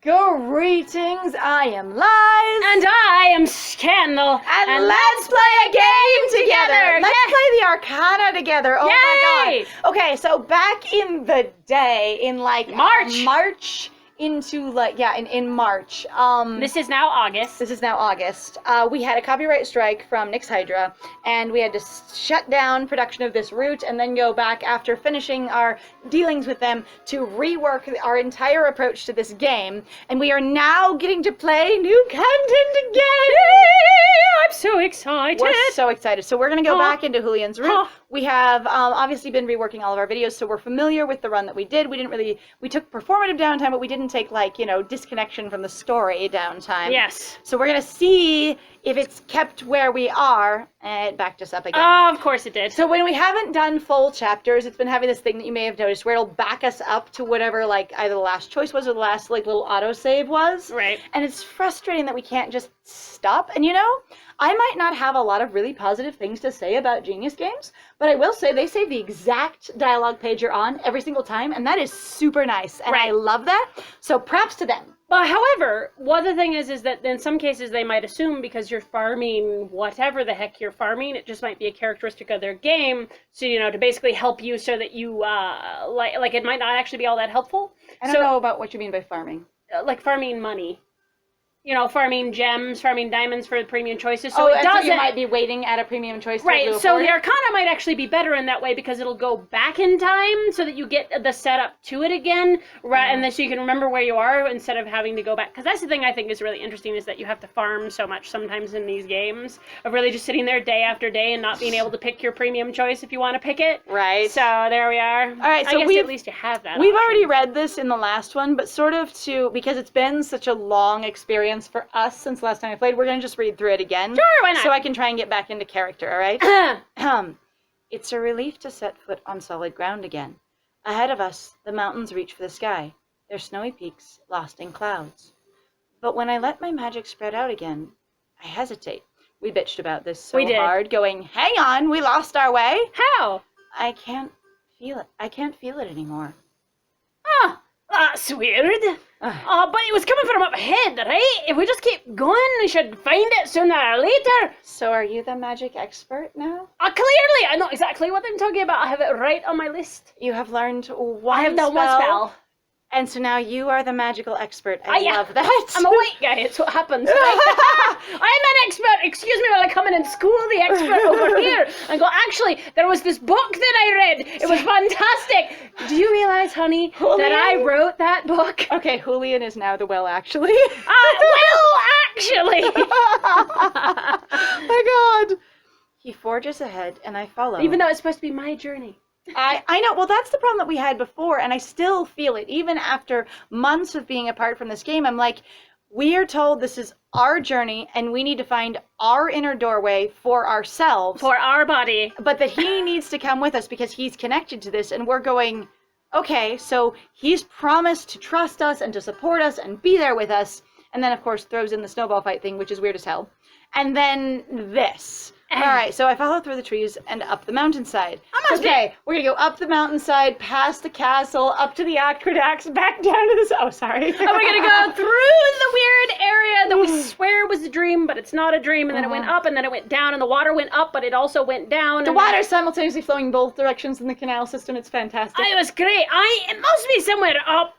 Greetings, I am Lies. And I am Scandal. And let's play a game together. Let's play the Arcana together. Oh Yay! my god. Okay, so back in the day, in like March into like, in March. This is now August. This is now August. We had a copyright strike from Nix Hydra, and we had to shut down production of this route and then go back after finishing our dealings with them to rework our entire approach to this game. And we are now getting to play new content again! I'm so excited. We're so excited. So we're going to go back into Julian's route. We have obviously been reworking all of our videos, so we're familiar with the run that we did. We took performative downtime, but we didn't take, like, you know, disconnection from the story downtime. Yes. So we're going to see if it's kept where we are, and it backed us up again. Of course it did. So when we haven't done full chapters, it's been having this thing that you may have noticed where it'll back us up to whatever, like, either the last choice was or the last, like, little autosave was. Right. And it's frustrating that we can't just stop. And, you know, I might not have a lot of really positive things to say about Genius Games, but I will say they save the exact dialogue page you're on every single time, and that is super nice, and I love that. So props to them. But however, one of the thing is that in some cases they might assume because you're farming whatever the heck you're farming, it just might be a characteristic of their game. So, you know, to basically help you so that you, like it might not actually be all that helpful. I don't know about what you mean by farming. Like farming money. You know, farming gems, farming diamonds for the premium choices. So it doesn't. So you might be waiting at a premium choice to Right, so the Arcana might actually be better in that way because it'll go back in time so that you get the setup to it again, right? And then so you can remember where you are instead of having to go back. Because that's the thing I think is really interesting is that you have to farm so much sometimes in these games of really just sitting there day after day and not being able to pick your premium choice if you want to pick it. Right. So there we are. All right, so I guess at least you have that We've option. already read this in the last one, but sort of because it's been such a long experience for us since the last time I played, we're going to just read through it again. Sure, why not? So I can try and get back into character, all right? It's a relief to set foot on solid ground again. Ahead of us, the mountains reach for the sky, their snowy peaks lost in clouds. But when I let my magic spread out again, I hesitate. We bitched about this so hard, going, hang on, we lost our way. How? I can't feel it. I can't feel it anymore. Ah, that's weird. But it was coming from up ahead, right? If we just keep going, we should find it sooner or later. So are you the magic expert now? Clearly, I know exactly what I'm talking about. I have it right on my list. You have learned one I have done one spell. And so now you are the magical expert. I yeah. love that. I'm a white guy, it's what happens. Right? I'm an expert. Excuse me while I come in and school the expert over here. And go, actually, there was this book that I read. It was fantastic. Do you realize, honey, that I wrote that book? Okay, Julian is now the well, actually. Well, actually. My God. He forges ahead, and I follow. Even though it's supposed to be my journey. I know. Well, that's the problem that we had before, and I still feel it. Even after months of being apart from this game, I'm like, we are told this is our journey, and we need to find our inner doorway for ourselves. For our body. But that he needs to come with us because he's connected to this, and we're going, okay, so he's promised to trust us and to support us and be there with us, and then, of course, throws in the snowball fight thing, which is weird as hell. And then this. All right, so I follow through the trees and up the mountainside. Okay, we're going to go up the mountainside, past the castle, up to the aqueducts, back down to this. Oh, sorry. And we're going to go through the weird area that we swear was a dream, but it's not a dream. And then it went up, and then it went down, and the water went up, but it also went down. The water's simultaneously flowing both directions in the canal system. It's fantastic. It was great. It must be somewhere up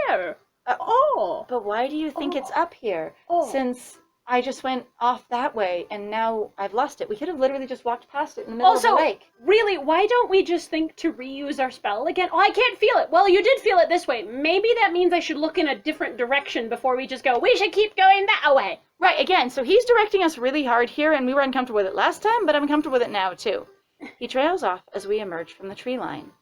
here. But why do you think it's up here? Since I just went off that way, and now I've lost it. We could have literally just walked past it in the middle of the lake. Really, why don't we just think to reuse our spell again? Oh, I can't feel it. Well, you did feel it this way. Maybe that means I should look in a different direction before we just go, we should keep going that way. Right, again, so he's directing us really hard here, and we were uncomfortable with it last time, but I'm uncomfortable with it now, too. He trails off as we emerge from the tree line.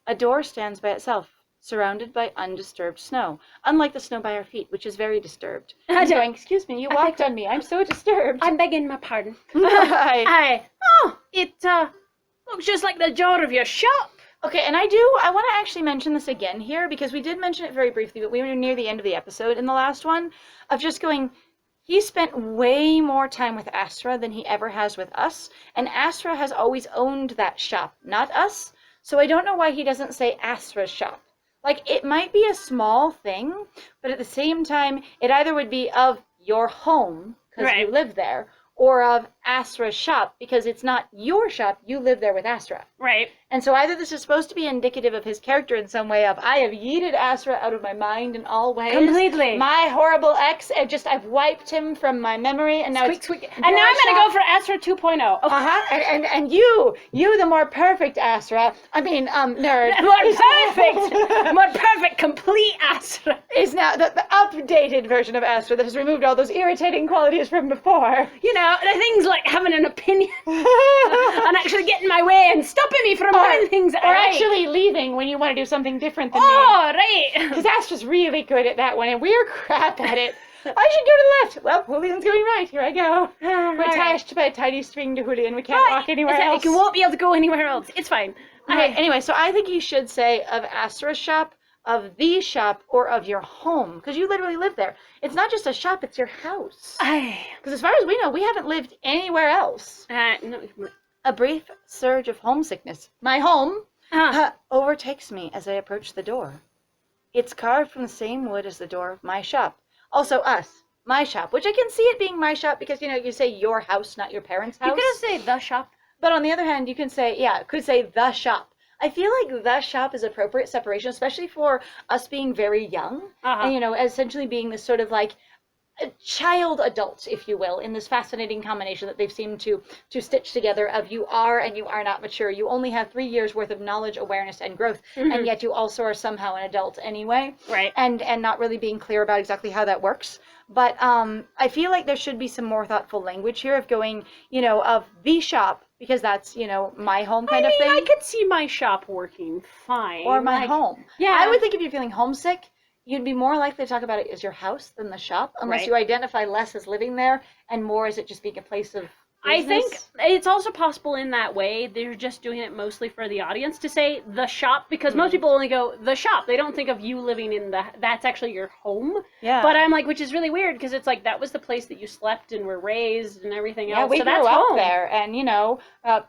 A door stands by itself, surrounded by undisturbed snow, unlike the snow by our feet, which is very disturbed. I'm going, excuse me, you walked on me. I'm so disturbed. I'm begging my pardon. It looks just like the door of your shop. Okay, and I want to actually mention this again here, because we did mention it very briefly, but we were near the end of the episode in the last one, of just going, he spent way more time with Asra than he ever has with us, and Asra has always owned that shop, not us, so I don't know why he doesn't say Asra's shop. Like, it might be a small thing, but at the same time, it either would be of your home, because you Right. live there, or of Asra's shop, because it's not your shop, you live there with Asra. Right. And so either this is supposed to be indicative of his character in some way of, I have yeeted Asra out of my mind in all ways. Completely. My horrible ex, I've wiped him from my memory, and now Squeak. And now I'm going to go for Asra 2.0. Oh. Uh-huh. And you, the more perfect Asra, nerd. More perfect, complete Asra. Is now the updated version of Asra that has removed all those irritating qualities from before. You know, the things like having an opinion and actually getting my way and stopping me from doing things. Or actually leaving when you want to do something different than me. Oh, right. Because Astra's really good at that one, and we're crap at it. I should go to the left. Well, Julian's going right. Here I go. We're attached by a tiny string to Julian. We can't walk anywhere else. You won't be able to go anywhere else. It's fine. Anyway, so I think you should say of Asra's shop, of the shop, or of your home, because you literally live there. It's not just a shop, it's your house. Because as far as we know, we haven't lived anywhere else. No. A brief surge of homesickness, my home, overtakes me as I approach the door. It's carved from the same wood as the door of my shop. Also us, my shop, which I can see it being my shop because, you say your house, not your parents' house. You could have said the shop. But on the other hand, you can say, could say the shop. I feel like the shop is appropriate separation, especially for us being very young. And, essentially being this sort of like a child adult, if you will, in this fascinating combination that they've seemed to stitch together of you are and you are not mature. You only have 3 years worth of knowledge, awareness, and growth, and yet you also are somehow an adult anyway. Right. And not really being clear about exactly how that works. But I feel like there should be some more thoughtful language here of going, of the shop, because that's, my home kind of thing. I could see my shop working fine. Or my home. Yeah. I would think if you're feeling homesick, you'd be more likely to talk about it as your house than the shop, unless you identify less as living there and more as it just being a place of business. I think it's also possible in that way. They're just doing it mostly for the audience to say the shop, because most people only go the shop. They don't think of you living in that's actually your home. Yeah. But I'm like, which is really weird, because it's like that was the place that you slept and were raised and everything else. We so grew that's up home. there, and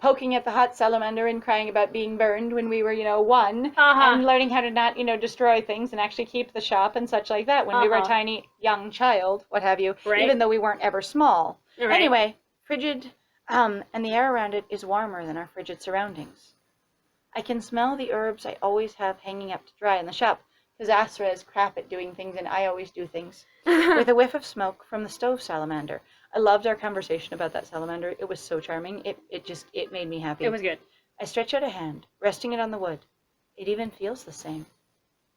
poking at the hot salamander and crying about being burned when we were 1, and learning how to not destroy things and actually keep the shop and such like that when we were a tiny young child, what have you, even though we weren't ever small. Right. Anyway, frigid. And the air around it is warmer than our frigid surroundings. I can smell the herbs I always have hanging up to dry in the shop, because Asra is crap at doing things and I always do things, with a whiff of smoke from the stove salamander. I loved our conversation about that salamander. It was so charming. It made me happy. It was good. I stretch out a hand, resting it on the wood. It even feels the same.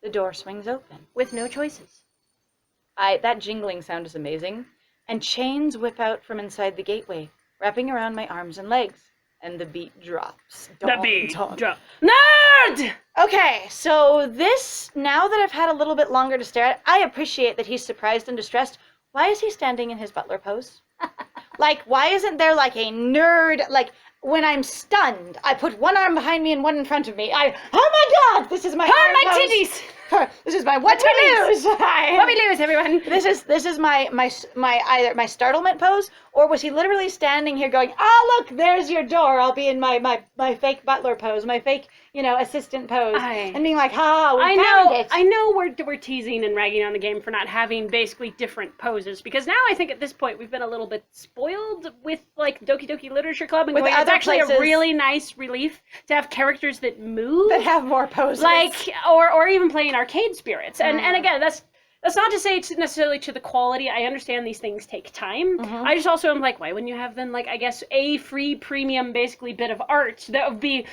The door swings open. With no choices. That jingling sound is amazing. And chains whip out from inside the gateway, wrapping around my arms and legs, and the beat drops. The beat drops. Nerd! Okay, so this, now that I've had a little bit longer to stare at, I appreciate that he's surprised and distressed. Why is he standing in his butler pose? Why isn't there a nerd, when I'm stunned, I put one arm behind me and one in front of me. Oh my God, this is my arm my pose. Titties! This is my what we lose. What we lose, everyone. This is my either my startlement pose, or was he literally standing here going, look, there's your door. I'll be in my fake butler pose, my fake assistant pose, and being like, we found it. I know we're teasing and ragging on the game for not having basically different poses, because now I think at this point we've been a little bit spoiled with Doki Doki Literature Club, and it's actually a really nice relief to have characters that move, that have more poses, or even playing arcade spirits, and again that's not to say it's necessarily to the quality. I understand these things take time. I just also am like, why wouldn't you have then I guess a free premium basically bit of art that would be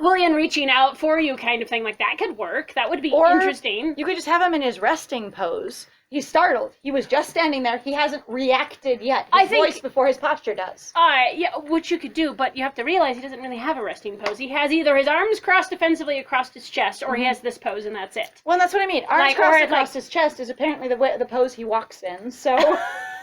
Julian reaching out for you kind of thing, that could work. That would be interesting. You could just have him in his resting pose. He's startled. He was just standing there. He hasn't reacted yet. His voice before his posture does. Yeah, which you could do, but you have to realize he doesn't really have a resting pose. He has either his arms crossed defensively across his chest, or he has this pose and that's it. Well, that's what I mean. Arms crossed across his chest is apparently the pose he walks in, so...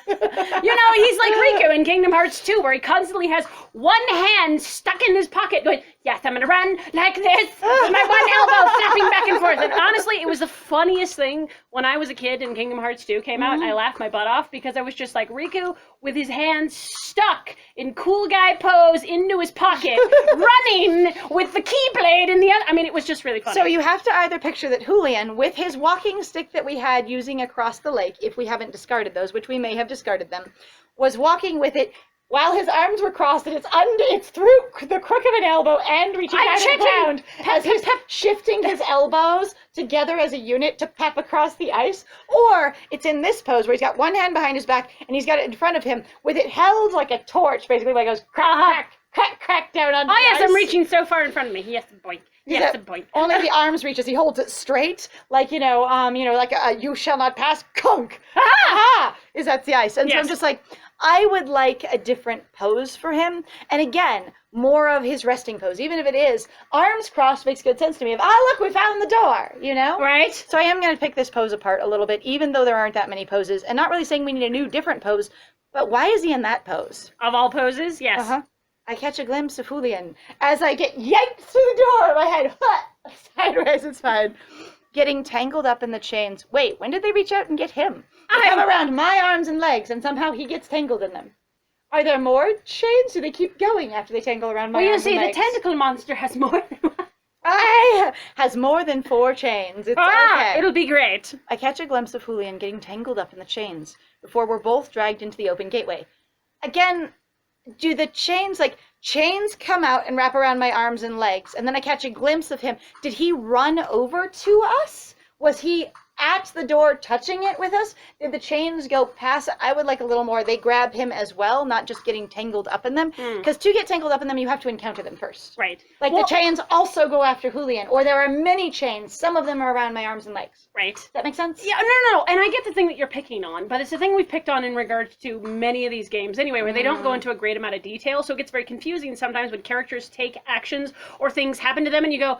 he's like Riku in Kingdom Hearts 2, where he constantly has one hand stuck in his pocket going, yes, I'm gonna run like this with my one elbow snapping back and forth. And honestly, it was the funniest thing when I was a kid and Kingdom Hearts 2 came out. I laughed my butt off because I was just like, Riku with his hands stuck in cool guy pose into his pocket, running with the keyblade in the other. I mean, it was just really funny. So you have to either picture that Julian, with his walking stick that we had using across the lake, if we haven't discarded those, which we may have discarded them, was walking with it while his arms were crossed and it's through the crook of an elbow and reaching down to the ground as he's shifting his elbows together as a unit to pep across the ice. Or it's in this pose where he's got one hand behind his back and he's got it in front of him with it held like a torch, basically, like it goes crack, crack, crack down on the ice. Oh yes, I'm reaching so far in front of me. Yes, boink. Yes, boink. Only the arms reach as he holds it straight, like, like a you shall not pass, kunk. Aha! Is that the ice. And so I'm just like, I would like a different pose for him. And again, more of his resting pose, even if it is arms crossed, makes good sense to me. If, look, we found the door, Right. So I am going to pick this pose apart a little bit, even though there aren't that many poses. And not really saying we need a new, different pose, but why is he in that pose? Of all poses, yes. Uh-huh. I catch a glimpse of Julian as I get yanked through the door. My head, sideways, it's fine. Getting tangled up in the chains. Wait, when did they reach out and get him? They come around my arms and legs, and somehow he gets tangled in them. Are there more chains? Do they keep going after they tangle around my arms and legs? Well, you see, the tentacle monster has more than one. Has more than 4 chains. It's okay. It'll be great. I catch a glimpse of Julian getting tangled up in the chains before we're both dragged into the open gateway. Again, do the chains come out and wrap around my arms and legs, and then I catch a glimpse of him. Did he run over to us? Was he at the door touching it with us? Did the chains go past? I would like a little more. They grab him as well, not just getting tangled up in them. Because to get tangled up in them, you have to encounter them first. Right. The chains also go after Julian, or there are many chains. Some of them are around my arms and legs. Right. Does that make sense? Yeah, no. And I get the thing that you're picking on, but it's the thing we've picked on in regards to many of these games anyway, where they don't go into a great amount of detail, so it gets very confusing sometimes when characters take actions or things happen to them and you go,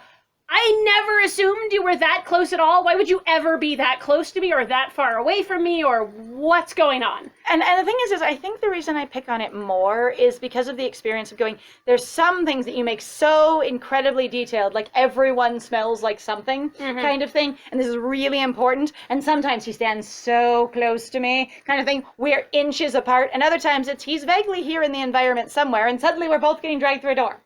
I never assumed you were that close at all. Why would you ever be that close to me or that far away from me, or what's going on? And the thing is I think the reason I pick on it more is because of the experience of going, there's some things that you make so incredibly detailed, like everyone smells like something kind of thing, and this is really important, and sometimes he stands so close to me kind of thing. We're inches apart, and other times it's he's vaguely here in the environment somewhere, and suddenly we're both getting dragged through a door.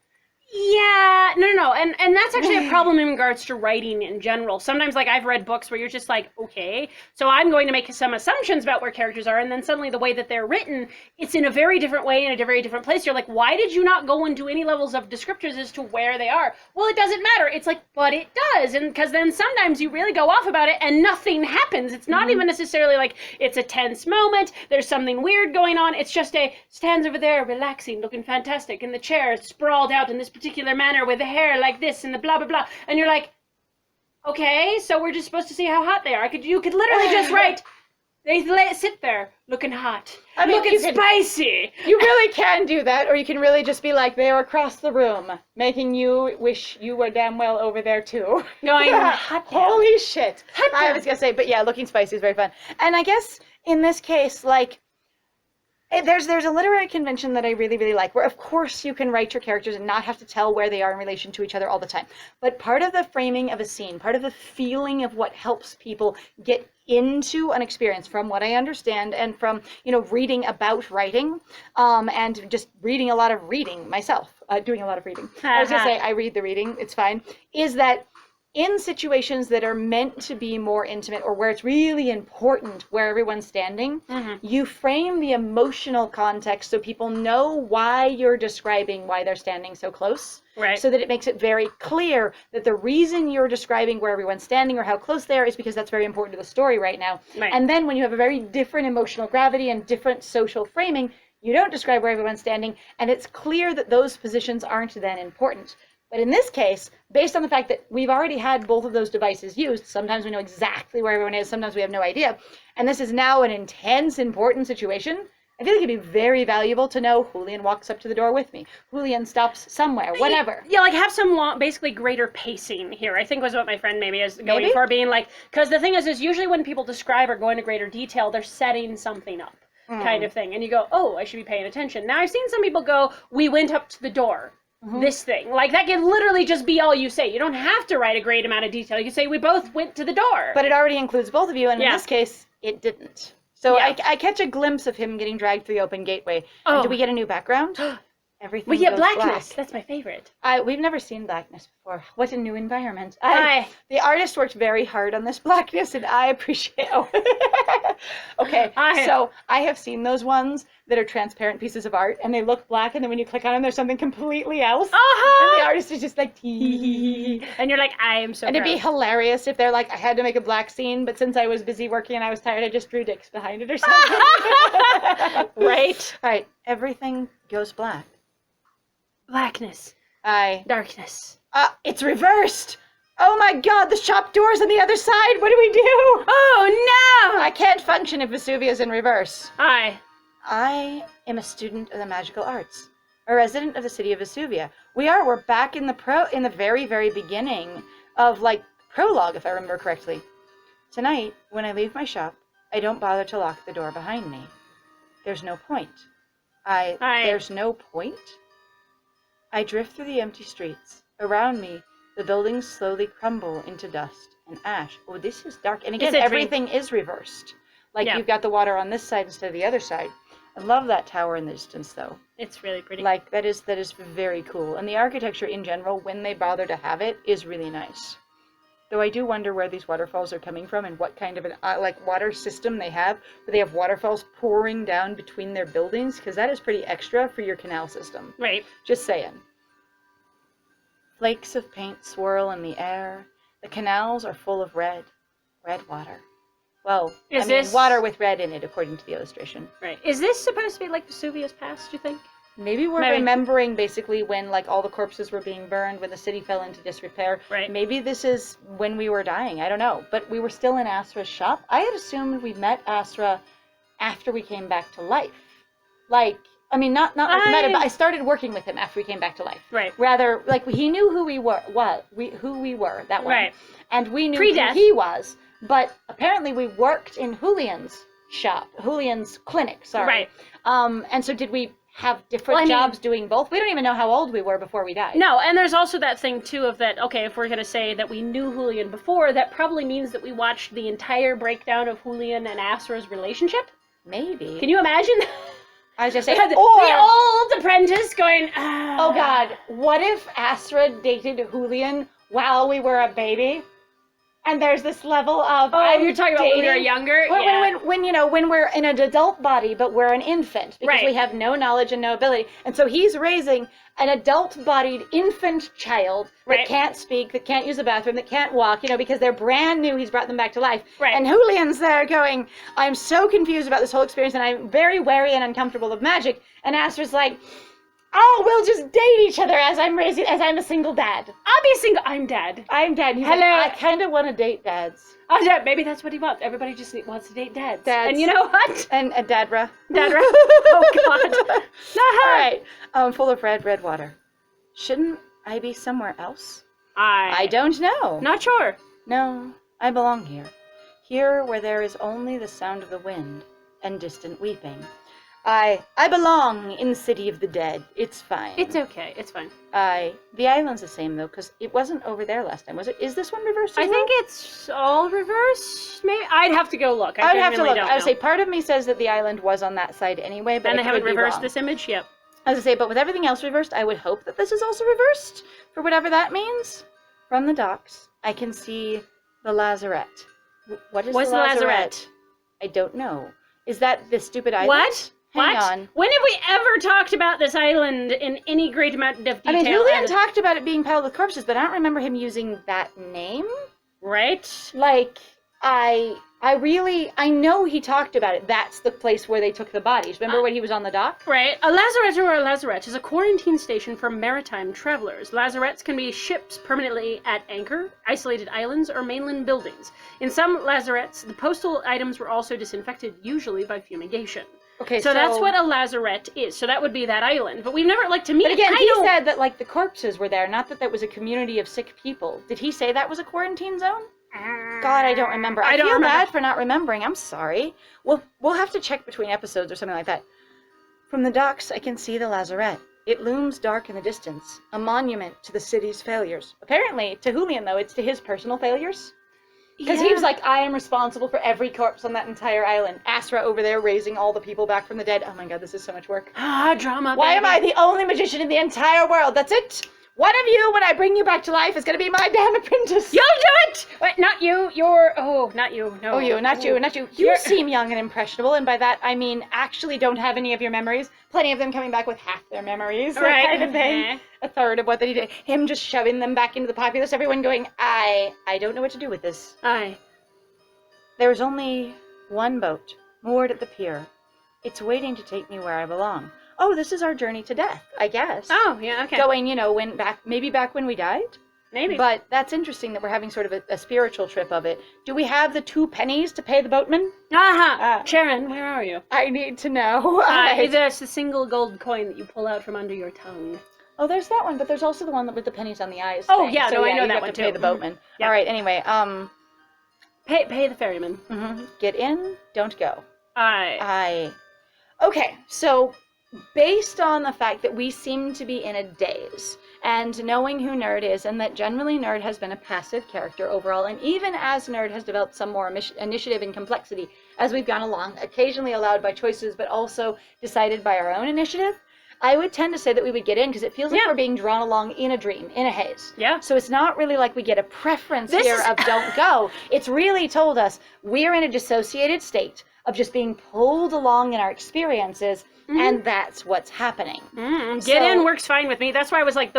Yeah, no, and that's actually a problem in regards to writing in general. Sometimes, I've read books where you're just like, okay, so I'm going to make some assumptions about where characters are, and then suddenly the way that they're written, it's in a very different way, in a very different place. You're like, why did you not go into any levels of descriptors as to where they are? Well, it doesn't matter. It's like, but it does, and because then sometimes you really go off about it, and nothing happens. It's not even necessarily like it's a tense moment, there's something weird going on. It's just stands over there, relaxing, looking fantastic, in the chair, sprawled out in this particular manner with the hair like this and the blah blah blah, and you're like, okay, so we're just supposed to see how hot they are. You could literally just write, they sit there looking hot, looking spicy. You really can do that, or you can really just be like, they're across the room, making you wish you were damn well over there too. Going, hot damn. Holy shit. Hot damn. I was gonna say, but yeah, looking spicy is very fun. And I guess in this case, there's a literary convention that I really, really like, where of course you can write your characters and not have to tell where they are in relation to each other all the time. But part of the framing of a scene, part of the feeling of what helps people get into an experience, from what I understand and from, reading about writing, and just reading a lot of reading myself, doing a lot of reading. I was gonna say, I read the reading, it's fine, is that in situations that are meant to be more intimate, or where it's really important where everyone's standing, you frame the emotional context so people know why you're describing why they're standing so close. Right. So that it makes it very clear that the reason you're describing where everyone's standing or how close they are is because that's very important to the story right now. Right. And then when you have a very different emotional gravity and different social framing, you don't describe where everyone's standing, and it's clear that those positions aren't then important. But in this case, based on the fact that we've already had both of those devices used, sometimes we know exactly where everyone is, sometimes we have no idea, and this is now an intense, important situation, I feel like it'd be very valuable to know Julian walks up to the door with me. Julian stops somewhere, whatever. Yeah, have some basically greater pacing here, I think was what my friend maybe is going for, being because the thing is usually when people describe or go into greater detail, they're setting something up. Kind of thing. And you go, oh, I should be paying attention. Now, I've seen some people go, we went up to the door. this thing. Like, that can literally just be all you say. You don't have to write a great amount of detail. You can say, we both went to the door. But it already includes both of you, and in this case, it didn't. So I catch a glimpse of him getting dragged through the open gateway. Oh. And do we get a new background? Everything We get goes blackness. black. That's my favorite. We've never seen blackness before. What a new environment. Aye. The artist worked very hard on this blackness, and I appreciate it. Okay, so I have seen those ones that are transparent pieces of art, and they look black, and then when you click on them, there's something completely else. And the artist is just like, tee. And you're like, I am so And it'd be proud. hilarious if they're like, I had to make a black scene, but since I was busy working and I was tired, I just drew dicks behind it or something. Right. All right, everything goes black. Blackness. Darkness. It's reversed. Oh my god, the shop door's on the other side. What do we do? Oh, no! I can't function if Vesuvia's in reverse. Aye. I am a student of the magical arts, a resident of the city of Vesuvia. We're back in the very, very beginning of, like, prologue, if I remember correctly. Tonight, when I leave my shop, I don't bother to lock the door behind me. There's no point. There's no point? I drift through the empty streets. Around me, the buildings slowly crumble into dust and ash. Oh, this is dark. And again, everything is reversed. Like, you've got the water on this side instead of the other side. I love that tower in the distance, though. It's really pretty. Like, that is very cool. And the architecture in general, when they bother to have it, is really nice. Though I do wonder where these waterfalls are coming from and what kind of an water system they have, where they have waterfalls pouring down between their buildings, because that is pretty extra for your canal system. Right. Just saying. Flakes of paint swirl in the air. The canals are full of red water. Well, water with red in it, according to the illustration. Right. Is this supposed to be like Vesuvia's past, do you think? Maybe we're remembering basically when, like, all the corpses were being burned, when the city fell into disrepair. Right. Maybe this is when we were dying. I don't know. But we were still in Asra's shop. I had assumed we met Asra after we came back to life. Like, I mean, not like met him, but I started working with him after we came back to life. Right. Rather, like, he knew who we were, that one. Right. And we knew Pre-death. who he was. But apparently we worked in Julian's shop, Julian's clinic, sorry. Right. And so did we have different jobs doing both? We don't even know how old we were before we died. No, and there's also that thing, too, of that, okay, if we're going to say that we knew Julian before, that probably means that we watched the entire breakdown of Julian and Asra's relationship? Maybe. Can you imagine? I was just saying, the old apprentice going, oh god, what if Asra dated Julian while we were a baby? And there's this level of you're talking about when we were younger? When we're in an adult body, but we're an infant because we have no knowledge and no ability. And so he's raising an adult-bodied infant child that can't speak, that can't use a bathroom, that can't walk, because they're brand new. He's brought them back to life. Right. And Julian's there going, I'm so confused about this whole experience, and I'm very wary and uncomfortable of magic. And Astra's like, oh, we'll just date each other as I'm a single dad. I'll be single. I'm dad. I'm dad. He's Hello. like, I kind of want to date dads. Oh, yeah, maybe that's what he wants. Everybody just wants to date dads. Dads. And you know what? And Dadra. Dadra. Oh, God. All right. Full of red water. Shouldn't I be somewhere else? I don't know. Not sure. No, I belong here. Here where there is only the sound of the wind and distant weeping. I belong in the city of the dead. It's fine. It's okay. It's fine. The island's the same, though, because it wasn't over there last time, was it? Is this one reversed? I think it's all reversed, maybe? I'd have to go look. I would have to look. I would say part of me says that the island was on that side anyway, but and they haven't reversed wrong. this image? Yep. As I say, but with everything else reversed, I would hope that this is also reversed, for whatever that means. From the docks, I can see the lazarette. What is What's the lazarette? lazarette? I don't know. Is that the stupid island? What? Hang what? on. When have we ever talked about this island in any great amount of detail? I mean, Julian talked about it being piled with corpses, but I don't remember him using that name. Right? Like, I know he talked about it. That's the place where they took the bodies. Remember when he was on the dock? Right. A lazarette or a lazarette is a quarantine station for maritime travelers. Lazarettes can be ships permanently at anchor, isolated islands, or mainland buildings. In some lazarettes, the postal items were also disinfected, usually by fumigation. Okay, so that's what a lazarette is. So that would be that island. But we've never, to me, but again, he said that, the corpses were there, not that that was a community of sick people. Did he say that was a quarantine zone? God, I don't remember. I feel bad for not remembering. I'm sorry. We'll have to check between episodes or something like that. From the docks, I can see the lazarette. It looms dark in the distance, a monument to the city's failures. Apparently, to Julian, though, it's to his personal failures. Because he was like, I am responsible for every corpse on that entire island. Asra over there raising all the people back from the dead. Oh my god, this is so much work. Drama, Why am baby. I the only magician in the entire world? That's it. One of you, when I bring you back to life, is going to be my damn apprentice. You'll do it! Wait, not you. Not you. No. Oh, you, not you, not you. You seem young and impressionable, and by that I mean actually don't have any of your memories. Plenty of them coming back with half their memories. That Right. kind of thing. A third of what they did. Him just shoving them back into the populace. Everyone going, I don't know what to do with this. Aye. There is only one boat, moored at the pier. It's waiting to take me where I belong. Oh, this is our journey to death, I guess. Oh, yeah, okay. Going, maybe back when we died? Maybe. But that's interesting that we're having sort of a spiritual trip of it. Do we have the 2 pennies to pay the boatman? Sharon, where are you? I need to know. There's the single gold coin that you pull out from under your tongue. Oh, there's that one, but there's also the one with the pennies on the eyes. Oh, thing. yeah, so, no, I know you that have one to pay too. the boatman. Yeah. All right, anyway, Pay the ferryman. Get in, don't go. Aye. Okay, so based on the fact that we seem to be in a daze, and knowing who Nerd is, and that generally Nerd has been a passive character overall, and even as Nerd has developed some more initiative and complexity as we've gone along, occasionally allowed by choices, but also decided by our own initiative, I would tend to say that we would get in, because it feels like we're being drawn along in a dream, in a haze. Yeah. So it's not really like we get a preference of don't go. It's really told us we're in a dissociated state of just being pulled along in our experiences, and that's what's happening. Get in works fine with me. That's why I was like,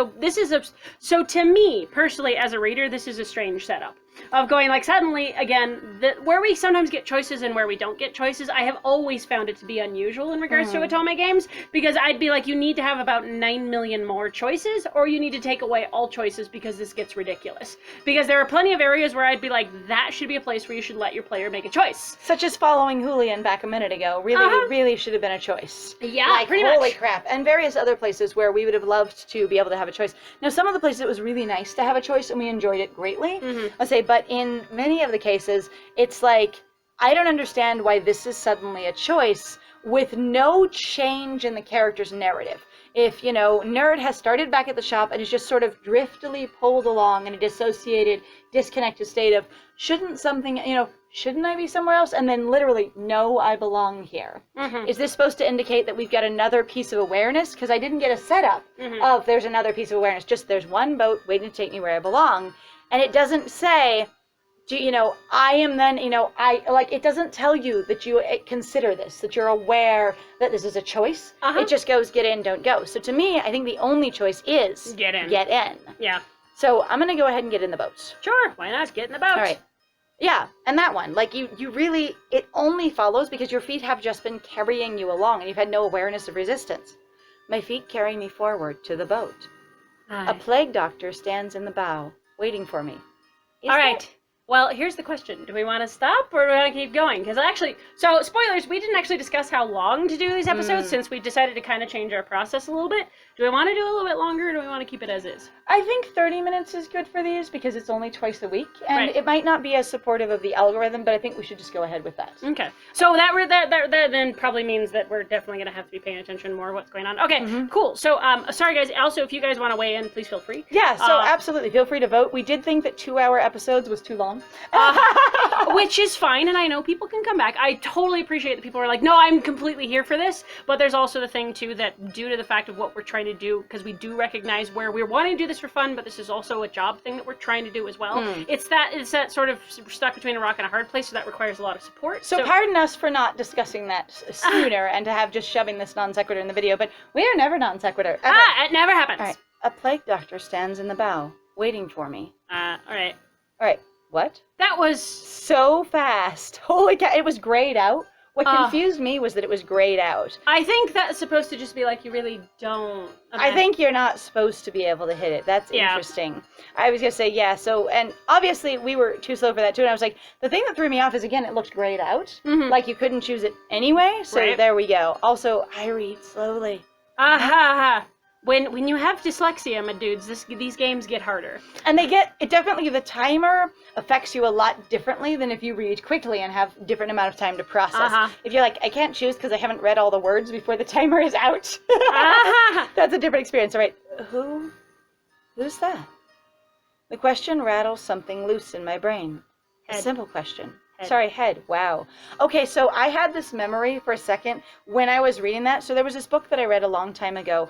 so to me, personally, as a reader, this is a strange setup. Of going, like, suddenly, again, where we sometimes get choices and where we don't get choices, I have always found it to be unusual in regards to Otome games, because I'd be like, you need to have about 9 million more choices, or you need to take away all choices because this gets ridiculous. Because there are plenty of areas where I'd be like, that should be a place where you should let your player make a choice. Such as following Julian back a minute ago. Really should have been a choice. Yeah, like, pretty much. Holy crap. And various other places where we would have loved to be able to have a choice. Now, some of the places it was really nice to have a choice, and we enjoyed it greatly. I'll say, but in many of the cases, it's like, I don't understand why this is suddenly a choice with no change in the character's narrative. If, Nerd has started back at the shop and is just sort of driftily pulled along in a dissociated, disconnected state of, shouldn't I be somewhere else? And then literally, no, I belong here. Is this supposed to indicate that we've got another piece of awareness? Because I didn't get a setup of there's another piece of awareness. Just there's one boat waiting to take me where I belong. And it doesn't say, I am then, it doesn't tell you that you consider this, that you're aware that this is a choice. It just goes, get in, don't go. So to me, I think the only choice is get in. Yeah. So I'm going to go ahead and get in the boats. Sure, why not? Get in the boat. All right. Yeah, and that one, like, you really, it only follows because your feet have just been carrying you along and you've had no awareness of resistance. My feet carry me forward to the boat. Aye. A plague doctor stands in the bow, waiting for me. All right. Well, here's the question. Do we want to stop or do we want to keep going? Because so spoilers, we didn't actually discuss how long to do these episodes since we decided to kind of change our process a little bit. Do we want to do a little bit longer or do we want to keep it as is? I think 30 minutes is good for these because it's only twice a week. And it might not be as supportive of the algorithm, but I think we should just go ahead with that. Okay. So that then probably means that we're definitely going to have to be paying attention more to what's going on. Okay, cool. So, sorry guys. Also, if you guys want to weigh in, please feel free. Yeah, so absolutely. Feel free to vote. We did think that 2-hour episodes was too long. Which is fine, and I know people can come back. I totally appreciate that people are like, no, I'm completely here for this. But there's also the thing, too, that due to the fact of what we're trying to do, because we do recognize where we're wanting to do this for fun, but this is also a job thing that we're trying to do as well. It's that sort of stuck between a rock and a hard place, so that requires a lot of support. So pardon us for not discussing that sooner and to have just shoving this non sequitur in the video, but we are never non sequitur. It never happens. All right. A plague doctor stands in the bow, waiting for me. All right. What? That was so fast. Holy cow, it was grayed out. What confused me was that it was grayed out. I think that's supposed to just be like, you really don't. I think you're not supposed to be able to hit it. That's interesting. I was going to say, yeah, so, and obviously we were too slow for that too, and I was like, the thing that threw me off is, again, it looked grayed out. Like you couldn't choose it anyway, so there we go. Also, I read slowly. When you have dyslexia, my dudes, these games get harder. And definitely, the timer affects you a lot differently than if you read quickly and have different amount of time to process. If you're like, I can't choose because I haven't read all the words before the timer is out. That's a different experience. All right, who's that? The question rattles something loose in my brain. Head. A simple question. Head. Sorry, head. Wow. Okay, so I had this memory for a second when I was reading that. So there was this book that I read a long time ago,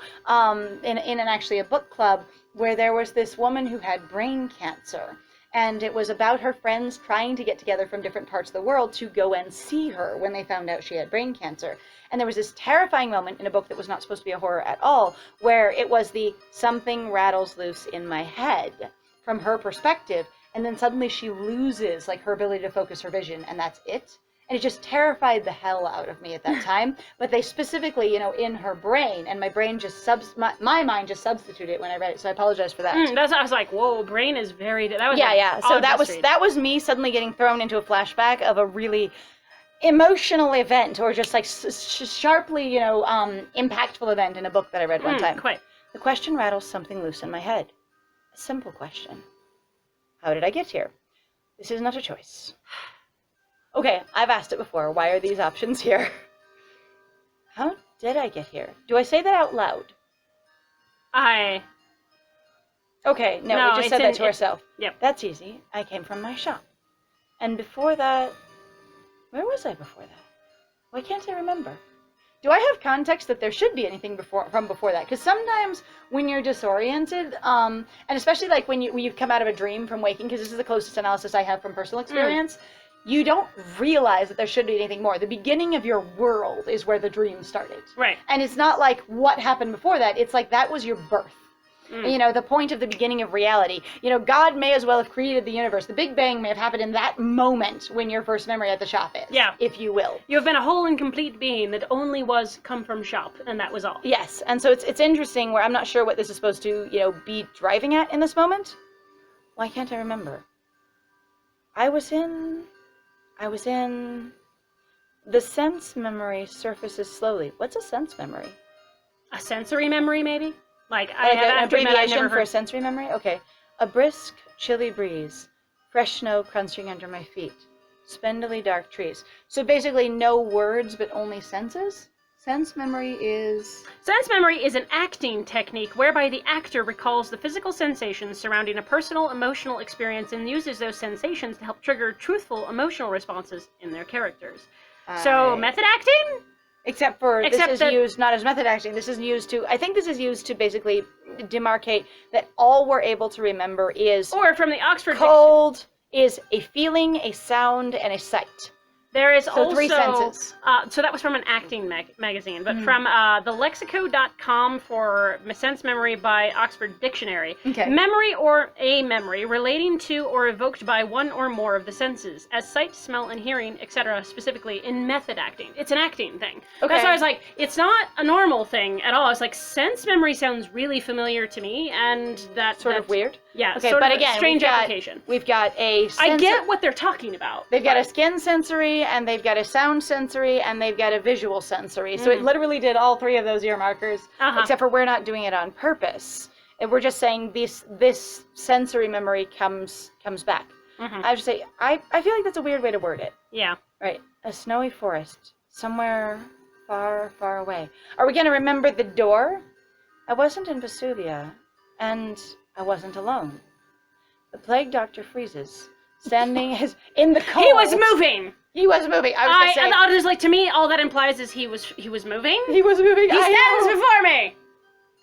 in actually a book club, where there was this woman who had brain cancer. And it was about her friends trying to get together from different parts of the world to go and see her when they found out she had brain cancer. And there was this terrifying moment in a book that was not supposed to be a horror at all, where it was the something rattles loose in my head from her perspective. And then suddenly she loses like her ability to focus her vision, and that's it. And it just terrified the hell out of me at that time. But they specifically, you know, in her brain, and my brain just my mind just substituted it when I read it. So I apologize for that. I was like, whoa, brain is very. That was So that was me suddenly getting thrown into a flashback of a really emotional event, or just like sharply, you know, impactful event in a book that I read one time. Quite. The question rattles something loose in my head. A simple question. How did I get here? This is not a choice. Okay, I've asked it before. Why are these options here? How did I get here? Do I say that out loud? Okay, no, we just said that to ourselves. Yep. That's easy. I came from my shop. And before that... Where was I before that? Why can't I remember? Do I have context that there should be anything before that? Because sometimes when you're disoriented, and especially like when you've come out of a dream from waking, because this is the closest analysis I have from personal experience, you don't realize that there should be anything more. The beginning of your world is where the dream started. Right. And it's not like what happened before that. It's like that was your birth. You know, the point of the beginning of reality. You know, God may as well have created the universe. The Big Bang may have happened in that moment when your first memory at the shop is. Yeah. If you will. You have been a whole and complete being that only was come from shop, and that was all. Yes, and so it's interesting where I'm not sure what this is supposed to, you know, be driving at in this moment. Why can't I remember? I was in... The sense memory surfaces slowly. What's a sense memory? A sensory memory, maybe? Like an abbreviation for a sensory memory? Okay. A brisk, chilly breeze. Fresh snow crunching under my feet. Spindly dark trees. So basically no words, but only senses? Sense memory is an acting technique whereby the actor recalls the physical sensations surrounding a personal emotional experience and uses those sensations to help trigger truthful emotional responses in their characters. So method acting? Except this is used not as method acting. This is used to, I think this is used to basically demarcate that all we're able to remember is... Or from the Oxford cold, is a feeling, a sound, and a sight. There is also 3 senses. So that was from an acting magazine, but from the lexico.com for sense memory by Oxford Dictionary. Okay. Memory or a memory relating to or evoked by one or more of the senses, as sight, smell, and hearing, etc., specifically in method acting. It's an acting thing. Okay. That's why I was like, it's not a normal thing at all. It's like sense memory sounds really familiar to me, and that's sort of weird. Yeah. Okay, sort but of again, strange application. We've got a. I get what they're talking about. They've got a skin sensory, and they've got a sound sensory, and they've got a visual sensory. So it literally did all 3 of those ear markers, except for we're not doing it on purpose. And we're just saying this sensory memory comes back. I would say I feel like that's a weird way to word it. Yeah. Right. A snowy forest somewhere far, far away. Are we going to remember the door? I wasn't in Vesuvia, and I wasn't alone. The plague doctor freezes, standing in the cold. He was moving. He was moving. I was like, to me, all that implies is he was moving. He was moving. He stands before me,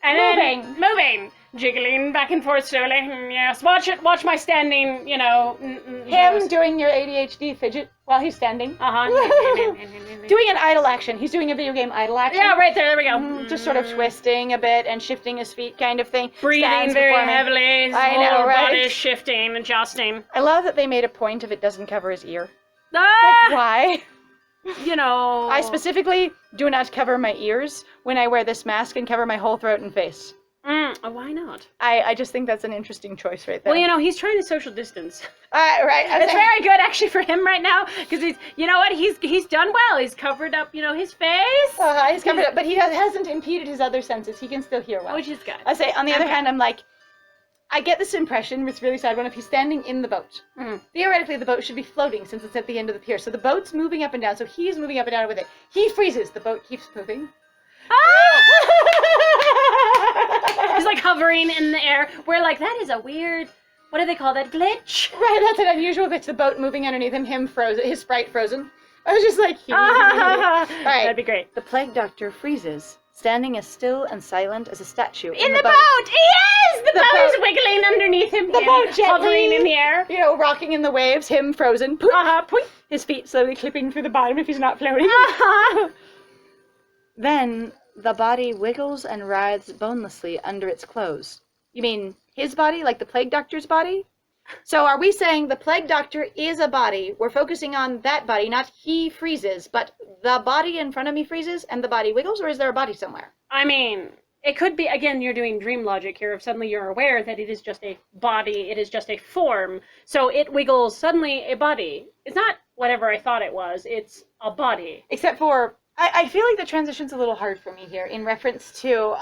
and moving, jiggling back and forth slowly. Yes, watch my standing. You know, him doing your ADHD fidget while he's standing. Doing an idle action. He's doing a video game idle action. Yeah, right there. There we go. Just sort of twisting a bit and shifting his feet, kind of thing. Breathing very heavily. I know, right? Body shifting, adjusting. I love that they made a point of it doesn't cover his ear. Ah! Like, why? You know. I specifically do not cover my ears when I wear this mask and cover my whole throat and face. Why not? I just think that's an interesting choice right there. Well, he's trying to social distance. Right. It's very good actually for him right now because he's done well. He's covered up, his face. He's covered up, but he hasn't impeded his other senses. He can still hear well. Which is good. I say, on the other hand, I'm like, I get this impression, it's a really sad one, if he's standing in the boat. Theoretically, the boat should be floating since it's at the end of the pier. So the boat's moving up and down, so he's moving up and down with it. He freezes, the boat keeps moving. He's like hovering in the air. We're like, that is a weird, what do they call that, glitch? Right, that's an unusual glitch. The boat moving underneath him frozen, his sprite frozen. I was just like, right. That'd be great. The plague doctor freezes, standing as still and silent as a statue. In the boat! He is! The boat is wiggling underneath him. The boat gently, hovering in the air. Rocking in the waves, him frozen. His feet slowly clipping through the bottom if he's not floating. Then the body wiggles and writhes bonelessly under its clothes. You mean his body, like the plague doctor's body? So are we saying the plague doctor is a body? We're focusing on that body, not he freezes, but the body in front of me freezes and the body wiggles, or is there a body somewhere? I mean, it could be, again, you're doing dream logic here. If suddenly you're aware that it is just a body, it is just a form. So it wiggles, suddenly a body. It's not whatever I thought it was, it's a body. Except for, I feel like the transition's a little hard for me here in reference to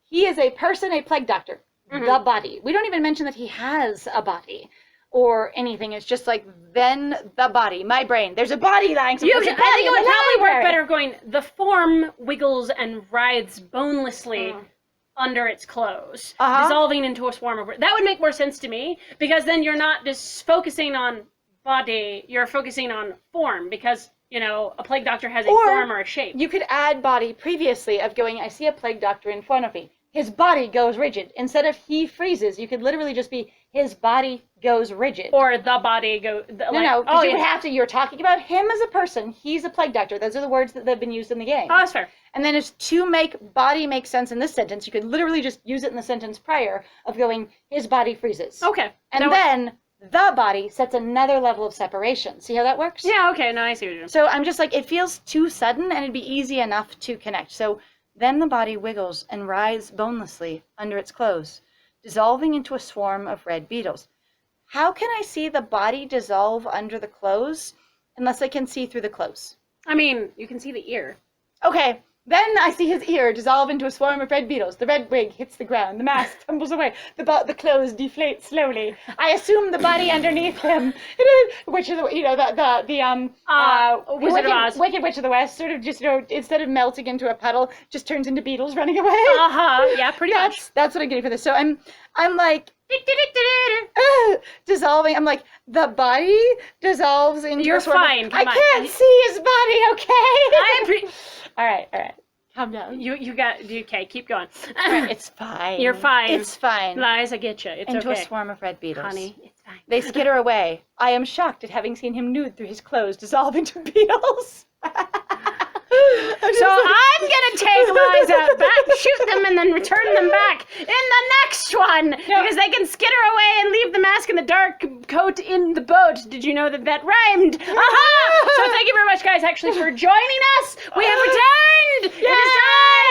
he is a person, a plague doctor. The body. We don't even mention that he has a body or anything. It's just like, then the body. My brain. There's a body lying. So I think it would probably work better going, the form wiggles and writhes bonelessly under its clothes, dissolving into a swarm of... That would make more sense to me, because then you're not just focusing on body, you're focusing on form, because... a plague doctor has a form or a shape. You could add body previously of going, I see a plague doctor in front of me. His body goes rigid. Instead of he freezes, you could literally just be his body goes rigid. Or the body goes... You're talking about him as a person. He's a plague doctor. Those are the words that have been used in the game. Oh, that's fair. And then to make body make sense in this sentence, you could literally just use it in the sentence prior of going, his body freezes. Okay. And then... the body sets another level of separation. See how that works? Yeah, okay, now I see what you're doing. So I'm just like, it feels too sudden, and it'd be easy enough to connect. So then the body wiggles and writhes bonelessly under its clothes, dissolving into a swarm of red beetles. How can I see the body dissolve under the clothes unless I can see through the clothes? I mean, you can see the ear. Okay. Then I see his ear dissolve into a swarm of red beetles. The red wig hits the ground. The mask tumbles away. The clothes deflate slowly. I assume the body underneath him, Witch of the Wizard of Oz. Wicked Witch of the West, sort of just instead of melting into a puddle, just turns into beetles running away. Yeah, pretty much. That's what I'm getting for this. So I'm like dissolving. I'm like, the body dissolves into. You're a swarm fine. I can't see his body. Okay. All right. Calm down. You got... Okay, keep going. It's fine. You're fine. It's fine. Lies, I get you. It's Into okay. a swarm of red beetles. Honey, it's fine. They skitter away. I am shocked at having seen him nude through his clothes dissolve into beetles. So I'm gonna take Lies out back, shoot them, and then return them back in the next one, because they can skitter away and leave the mask and the dark coat in the boat. Did you know that rhymed? So thank you very much, guys, actually, for joining us. We have returned. Yay! It is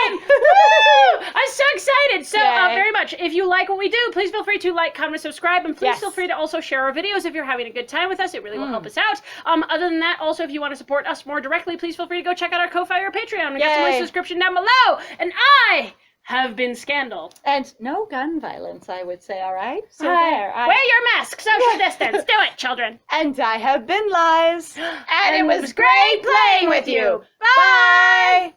time. Woo! I'm so excited. So very much. If you like what we do, please feel free to like, comment, subscribe, and please feel free to also share our videos if you're having a good time with us. It really will help us out. Other than that, also, if you want to support us more directly, please feel free to go check out our Ko-Fi or Patreon. We got some links in the description down below. And I have been Scandal. And no gun violence, I would say, all right? So wear your mask, social distance. Do it, children. And I have been Lies. And it was great playing with you. Bye!